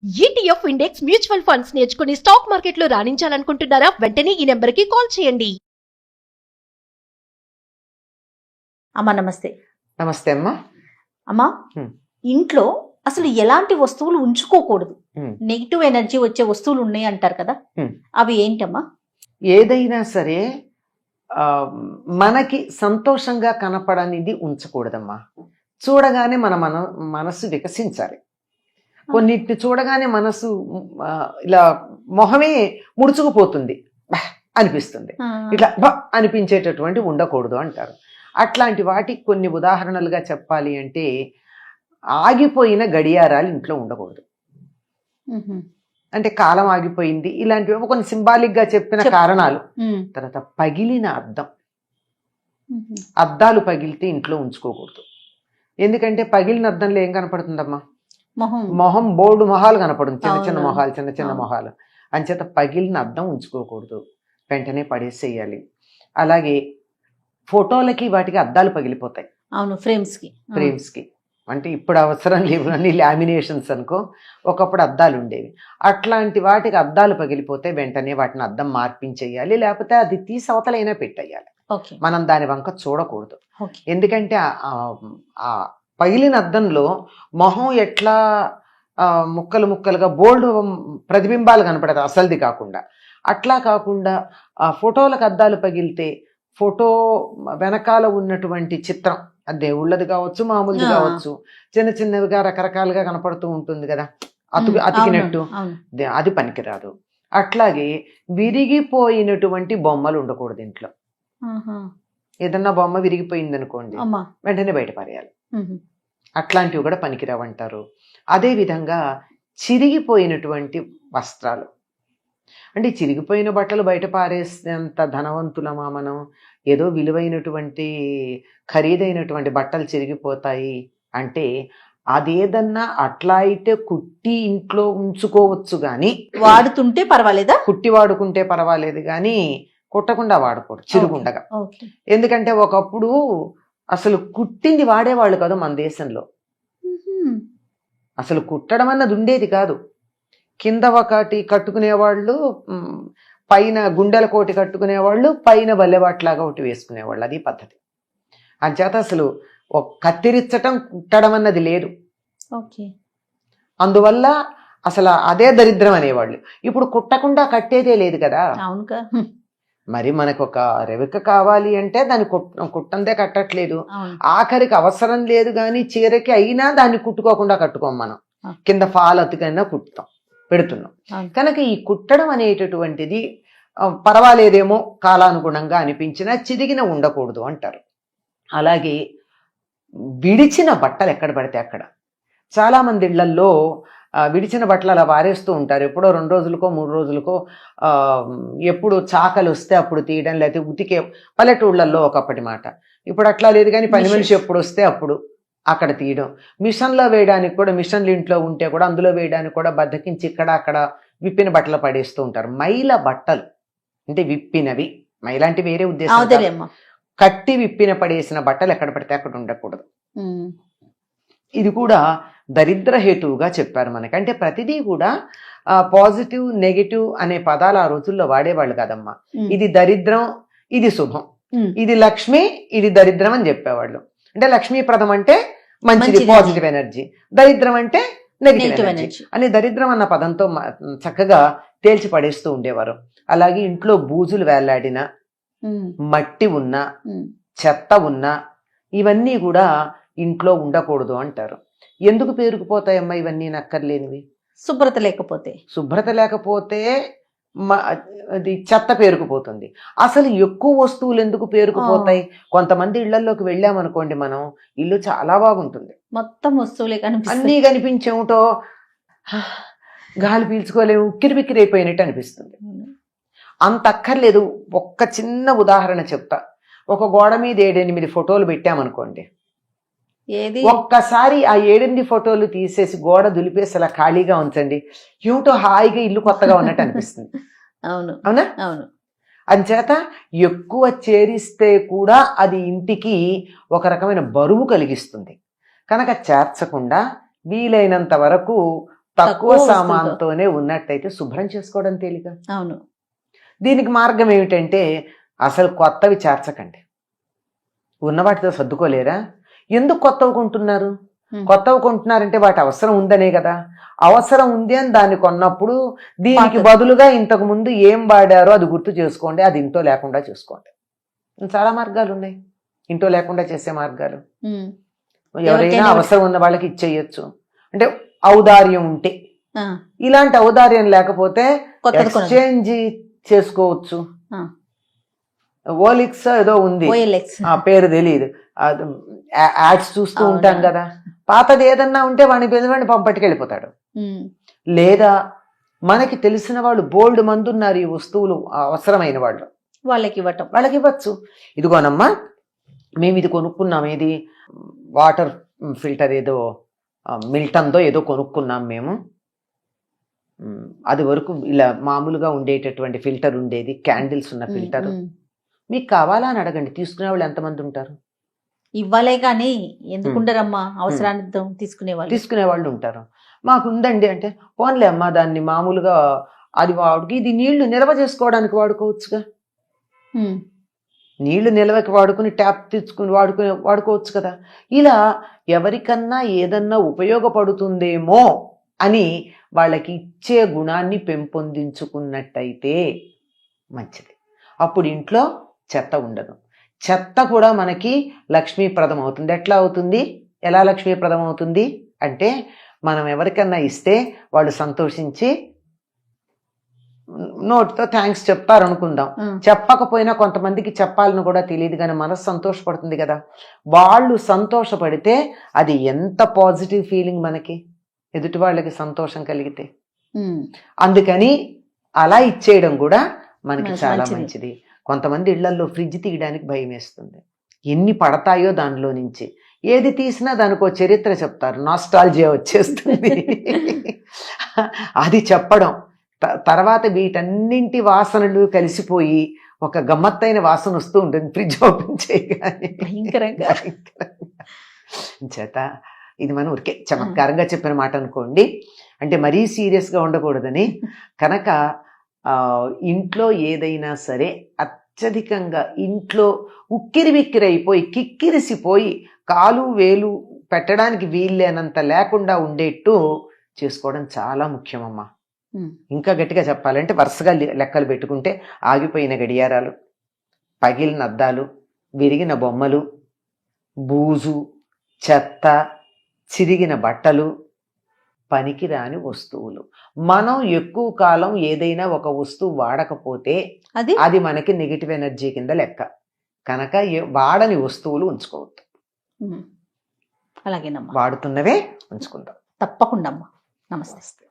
ETF index mutual funds నేర్చుకుని stock మార్కెట్లో రాణించాలనుకుంటున్నారా? వెంటనే ఈ నెంబర్కి కాల్ చేయండి. అమ్మా నమస్తే. నమస్తే అమ్మా. అమ్మా, ఇంట్లో అసలు ఎలాంటి వస్తువులు ఉంచుకోకూడదు, నెగిటివ్ ఎనర్జీ వచ్చే వస్తువులు ఉన్నాయి అంటారు కదా, అవి ఏంటమ్మా? ఏదైనా సరే మనకి సంతోషంగా కనపడనిది ఉంచకూడదమ్మా. చూడగానే మన మనసు వికసించాలి. కొన్నిటిని చూడగానే మనసు ఇలా మొహమే ముడుచుకుపోతుంది, అనిపిస్తుంది, ఇట్లా అనిపించేటటువంటి ఉండకూడదు అంటారు. అట్లాంటి వాటికి కొన్ని ఉదాహరణలుగా చెప్పాలి అంటే, ఆగిపోయిన గడియారాలు ఇంట్లో ఉండకూడదు. అంటే కాలం ఆగిపోయింది, ఇలాంటివి కొన్ని సింబాలిక్ గా చెప్పిన కారణాలు. తర్వాత పగిలిన అద్దాలు పగిలితే ఇంట్లో ఉంచుకోకూడదు. ఎందుకంటే పగిలిన అద్దంలో ఏం కనపడుతుందమ్మా? మొహం బోర్డు మొహాలు కనపడుతుంది, చిన్న చిన్న మొహాలు. అంచేత పగిలిన అద్దం ఉంచుకోకూడదు, వెంటనే పడేసేయాలి. అలాగే ఫోటోలకి వాటికి అద్దాలు పగిలిపోతాయి. అవును, ఫ్రేమ్స్ కి అంటే ఇప్పుడు అవసరం లేవు అన్ని లామినేషన్స్ అనుకో, ఒకప్పుడు అద్దాలు ఉండేవి. అట్లాంటి వాటికి అద్దాలు పగిలిపోతే వెంటనే వాటిని అద్దం మార్పించేయాలి, లేకపోతే అది తీసి అవతలైనా పెట్టేయాలి. మనం దాని వంక చూడకూడదు. ఎందుకంటే ఆ పగిలిన అద్దంలో మొహం ఎట్లా ముక్కలు ముక్కలుగా బోల్డ్ ప్రతిబింబాలు కనపడతాయి అసలుది కాకుండా. అట్లా కాకుండా ఆ ఫోటోలకు అద్దాలు పగిలితే ఫోటో వెనకాల ఉన్నటువంటి చిత్రం, అది దేవుళ్ళది కావచ్చు, మామూలుది కావచ్చు, చిన్న చిన్నవిగా రకరకాలుగా కనపడుతూ ఉంటుంది కదా, అతికినట్టు, అది పనికిరాదు. అట్లాగే విరిగిపోయినటువంటి బొమ్మలు ఉండకూడదు ఇంట్లో. ఏదన్నా బొమ్మ విరిగిపోయింది అనుకోండి, వెంటనే బయట పారేయాలి. అట్లాంటివి కూడా పనికిరావంటారు. అదేవిధంగా చిరిగిపోయినటువంటి వస్త్రాలు, అంటే చిరిగిపోయిన బట్టలు బయట పారేసేంత ధనవంతులమా మనం? ఏదో విలువైనటువంటి ఖరీదైనటువంటి బట్టలు చిరిగిపోతాయి అంటే, అదేదన్నా అట్లా అయితే కుట్టి ఇంట్లో ఉంచుకోవచ్చు గాని, వాడుతుంటే పర్వాలేదా? కుట్టి వాడుకుంటే పర్వాలేదు గాని కుట్టకుండా వాడకూడదు చిరుగుండగా. ఎందుకంటే ఒకప్పుడు అసలు కుట్టింది వాడేవాళ్ళు కాదు మన దేశంలో. అసలు కుట్టడం అన్నది ఉండేది కాదు. కింద ఒకటి కట్టుకునేవాళ్ళు, పైన గుండెల కోటి కట్టుకునేవాళ్ళు, పైన బల్లెవాట్లాగా ఒకటి వేసుకునేవాళ్ళు, అది పద్ధతి. అంచేత అసలు కత్తిరించటం కుట్టడం అన్నది లేదు. అందువల్ల అసలు అదే దరిద్రం అనేవాళ్ళు. ఇప్పుడు కుట్టకుండా కట్టేదే లేదు కదా. మరి మనకు ఒక రెవిక కావాలి అంటే దాన్ని కుట్టందే కట్టట్లేదు. ఆఖరికి అవసరం లేదు కానీ చీరకి అయినా దాన్ని కుట్టుకోకుండా కట్టుకోం మనం, కింద ఫాల్ అతికైనా పెడుతున్నాం. కనుక ఈ కుట్టడం అనేటటువంటిది పర్వాలేదేమో కాలానుగుణంగా అనిపించినా చిరిగిన ఉండకూడదు అంటారు. అలాగే విడిచిన బట్టలు ఎక్కడ పడితే అక్కడ, చాలా మంది ఇళ్లల్లో విడిచిన బట్టలు అలా వారేస్తూ ఉంటారు. ఎప్పుడో 2 రోజులకో 3 రోజులకో, ఎప్పుడు చాకలు వస్తే అప్పుడు తీయడం, లేకపోతే ఉతికే. పల్లెటూళ్ళల్లో ఒకప్పటి మాట, ఇప్పుడు అట్లా లేదు కానీ పని మనిషి ఎప్పుడు వస్తే అప్పుడు అక్కడ తీయడం. మిషన్లో వేయడానికి కూడా, మిషన్లు ఇంట్లో ఉంటే కూడా అందులో వేయడానికి కూడా బద్దకించి ఇక్కడ అక్కడ విప్పిన బట్టలు పడేస్తూ ఉంటారు. మైల బట్టలు అంటే విప్పినవి, మైలాంటి వేరే ఉద్దేశం, కట్టి విప్పిన పడేసిన బట్టలు ఎక్కడ పడితే అక్కడ ఉండకూడదు. ఇది కూడా దరిద్ర హేతువుగా చెప్పారు మనకి. అంటే ప్రతిదీ కూడా పాజిటివ్ నెగిటివ్ అనే పదాలు ఆ రోజుల్లో వాడేవాళ్ళు కాదమ్మా. ఇది దరిద్రం, ఇది శుభం, ఇది లక్ష్మి, ఇది దరిద్రం అని చెప్పేవాళ్ళు. అంటే లక్ష్మీప్రదం అంటే మంచిది, పాజిటివ్ ఎనర్జీ, దరిద్రం అంటే నెగిటివ్ ఎనర్జీ అని దరిద్రం అన్న పదంతో చక్కగా తేల్చి పడేస్తూ ఉండేవారు. అలాగే ఇంట్లో బూజులు వేలాడిన, మట్టి ఉన్నా, చెత్త ఉన్నా, ఇవన్నీ కూడా ఇంట్లో ఉండకూడదు అంటారు. ఎందుకు పేరుకుపోతాయమ్మా ఇవన్నీ నక్కర్లేనివి? శుభ్రత లేకపోతే అది చెత్త పేరుకుపోతుంది. అసలు ఎక్కువ వస్తువులు ఎందుకు పేరుకుపోతాయి? కొంతమంది ఇళ్లలోకి వెళ్ళామనుకోండి, మనం ఇల్లు చాలా బాగుంటుంది, మొత్తం వస్తువులే అన్నీ కనిపించేమిటో, గాలి పీల్చుకోలేము, ఉక్కిరి అయిపోయినట్టు అనిపిస్తుంది. అంత అక్కర్లేదు. ఒక్క చిన్న ఉదాహరణ చెప్తా. ఒక గోడ మీద 7-8 ఫోటోలు పెట్టామనుకోండి, ఒక్కసారి ఆ 7-8 ఫోటోలు తీసేసి గోడ దులిపేసి అలా ఖాళీగా ఉంచండి, ఏమిటో హాయిగా ఇల్లు కొత్తగా ఉన్నట్టు అనిపిస్తుంది. అవునా? అంచేత ఎక్కువ చేరిస్తే కూడా అది ఇంటికి ఒక రకమైన బరువు కలిగిస్తుంది. కనుక చేర్చకుండా వీలైనంత వరకు తక్కువ వస్తువుతో. సామాన్తోనే ఉన్నట్టయితే శుభ్రం చేసుకోవడం తేలిక. అవును. దీనికి మార్గం ఏమిటంటే అసలు కొత్తవి చేర్చకండి. ఉన్న వాటితో సర్దుకోలేరా? ఎందుకు కొత్తవి కొంటున్నారు? కొత్తవి కొంటున్నారంటే వాటి అవసరం ఉందనే కదా. అవసరం ఉంది అని దాన్ని కొన్నప్పుడు దీనికి బదులుగా ఇంతకు ముందు ఏం వాడారో అది గుర్తు చేసుకోండి. అది ఇంట్లో లేకుండా చేసుకోండి. చాలా మార్గాలు ఉన్నాయి ఇంట్లో లేకుండా చేసే మార్గాలు. ఎవరైనా అవసరం ఉన్న వాళ్ళకి ఇచ్చేయచ్చు. అంటే ఔదార్యం ఉంటే. ఇలాంటి ఔదార్యం లేకపోతే ఎక్స్చేంజ్ చేసుకోవచ్చు. ఓలిక్స్ ఏదో ఉంది, ఆ పేరు తెలియదు, యాడ్స్ చూస్తూ ఉంటాం కదా. పాతది ఏదన్నా ఉంటే వాడిని పిల్లవాడిని పట్టుకెళ్ళిపోతాడు. లేదా మనకి తెలిసిన వాళ్ళు బోల్డ్ మంది ఉన్నారు ఈ వస్తువులు అవసరమైన వాళ్ళు, వాళ్ళకి ఇవ్వచ్చు. ఇదిగోనమ్మా మేము ఇది కొనుక్కున్నాం, ఏది వాటర్ ఫిల్టర్ ఏదో మిల్టన్దో ఏదో కొనుక్కున్నాం మేము. అది వరకు ఇలా మామూలుగా ఉండేటటువంటి ఫిల్టర్ ఉండేది, క్యాండిల్స్ ఉన్న ఫిల్టర్. మీకు కావాలా అని అడగండి. తీసుకునే వాళ్ళు ఎంతమంది ఉంటారు? ఇవ్వాలే కానీ ఎందుకుంటారమ్మా, అవసరాన్ని తీసుకునే వాళ్ళు ఉంటారు. మాకు ఉందండి అంటే పోన్లే అమ్మా దాన్ని మామూలుగా అది వాడికి ఇది నీళ్లు నిల్వ చేసుకోవడానికి వాడుకోవచ్చుగా. నీళ్లు నిల్వకి వాడుకుని ట్యాప్ తెచ్చుకుని వాడుకోవచ్చు కదా. ఇలా ఎవరికన్నా ఏదన్నా ఉపయోగపడుతుందేమో అని వాళ్ళకి ఇచ్చే గుణాన్ని పెంపొందించుకున్నట్టయితే మంచిది. అప్పుడు ఇంట్లో చెత్త ఉండదు. చెత్త కూడా మనకి లక్ష్మీప్రదం అవుతుంది. ఎట్లా అవుతుంది? ఎలా లక్ష్మీప్రదం అవుతుంది అంటే మనం ఎవరికన్నా ఇస్తే వాళ్ళు సంతోషించి నోటితో థ్యాంక్స్ చెప్తారు అనుకుందాం. చెప్పకపోయినా కొంతమందికి చెప్పాలని కూడా తెలియదు కానీ మనసు సంతోషపడుతుంది కదా. వాళ్ళు సంతోషపడితే అది ఎంత పాజిటివ్ ఫీలింగ్ మనకి, ఎదుటి వాళ్ళకి సంతోషం కలిగితే. అందుకని అలా ఇచ్చేయడం కూడా మనకి చాలా మంచిది. కొంతమంది ఇళ్లల్లో ఫ్రిడ్జ్ తీయడానికి భయం వేస్తుంది. ఎన్ని పడతాయో దానిలో నుంచి. ఏది తీసినా దానికో చరిత్ర చెప్తారు, నాస్టాల్జియా వచ్చేస్తుంది. అది చెప్పడం తర్వాత వీటన్నింటి వాసనలు కలిసిపోయి ఒక గమ్మత్తైన వాసన వస్తూ ఉంటుంది ఫ్రిడ్జ్ ఓపెన్ చేయగానే. భయంకరంగా. చేత ఇది మనం ఊరికే చమత్కారంగా చెప్పిన మాట అనుకోండి. అంటే మరీ సీరియస్గా ఉండకూడదని. కనుక ఇంట్లో ఏదైనా సరే అత్యధికంగా ఇంట్లో ఉక్కిరి బిక్కిరి అయిపోయి కిక్కిరిసిపోయి కాలు వేలు పెట్టడానికి వీల్లేనంత లేకుండా ఉండేట్టు చేసుకోవడం చాలా ముఖ్యమమ్మా. ఇంకా గట్టిగా చెప్పాలంటే వరుసగా లెక్కలు పెట్టుకుంటే ఆగిపోయిన గడియారాలు, పగిలిన అద్దాలు, విరిగిన బొమ్మలు, బూజు, చెత్త, చిరిగిన బట్టలు, పనికిరాని వస్తువులు. మనం ఎక్కువ కాలం ఏదైనా ఒక వస్తువు వాడకపోతే అది మనకి నెగిటివ్ ఎనర్జీ కింద లెక్క. కనుక వాడని వస్తువులు ఉంచుకోవద్దు. అలాగేనమ్మా, వాడుతున్నవే ఉంచుకుందాం. తప్పకుండా అమ్మా. నమస్తే.